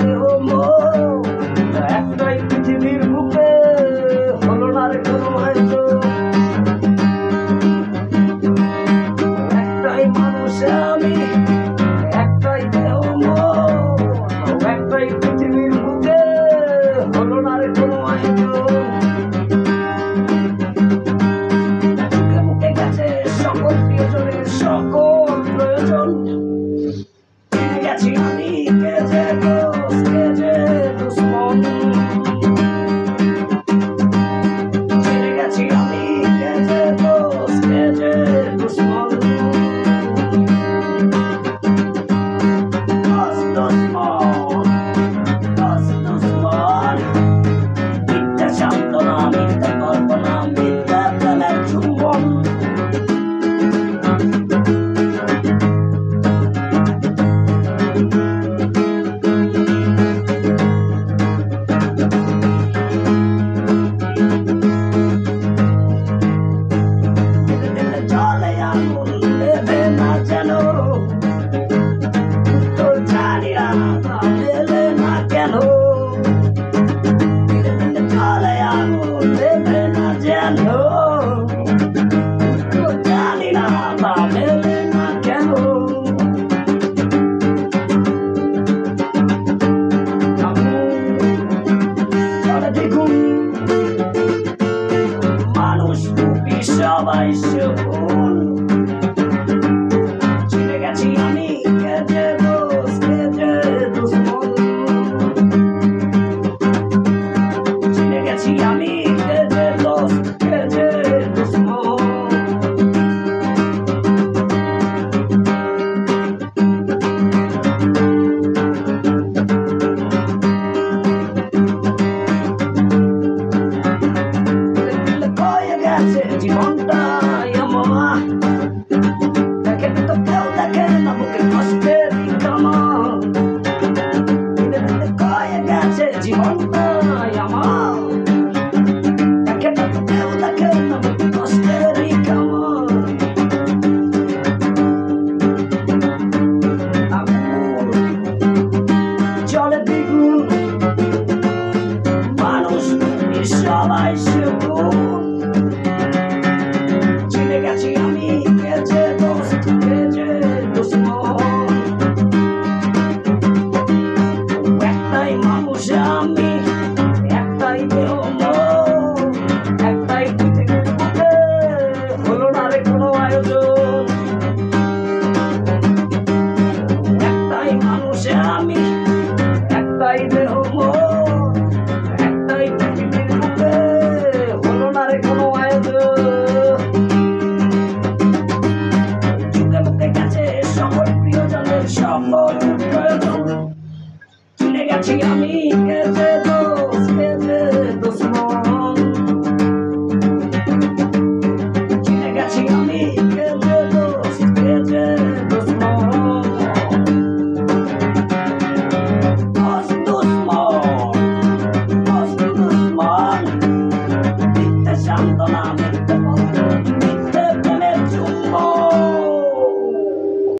দেহ মন একটাই পৃথিবীর বুকে হলো না রে কোনো আয়োজন। একটাই মানুষ আমি, একটাই দেহ মন একটাই পৃথিবীর বুকে হলো না রে কোনো আয়োজন। বুকে বুকে গেছে সকল প্রিয়জনের সকল প্রয়োজন। জেনে গেছি আমি কে যে দোস্ত কে যে দুশ্মন। জেনে গেছি আমি কে যে দোস্ত কে যে দুশ্মন। মিথ্যা সান্ত্বনা মিথ্যা কল্পনা মিথ্যা প্রেমের চুম্বন। জলে আগুন দেবে না যেন তো জানি না মেলে না কেন। জলে আগুন দেবে না যেন তো জানি না মেলে না কেন। দেখুন মানুষ রূপী সবাই শকুন। চিনে গেছি আমি কে যে দোস্ত কে যে দুশ্মন। চিনে গেছি আমি কে যে দোস্ত কে যে দুশ্মন। কয়ে গেছে জীবনটা এমন দেখে তো কেউ দেখে না বুকে কষ্টের কামা। কয়ে গেছে জীবনটা এমন দেখে তো কেউ দেখে না বুকে কষ্টের কামা। জলে দ্বিগুণ মানুষ সবাই শকুন। চিনে গেছি আমি কে যে দোস্ত কে যে দুশ্মন। একটাই মানুষ আমি, একটাই দেহ মন একটাই পৃথিবীর বুকে হলো না রে কোনো আয়োজন। একটাই মানুষ আমি, একটাই দেহ মন একটাই পৃথিবীর বুকে হলো না রে কোনো আয়োজন। বুকে বুকে গেছে সকল প্রিয়জনের সকল প্রয়োজন। চিনে গেছি আমি কে যে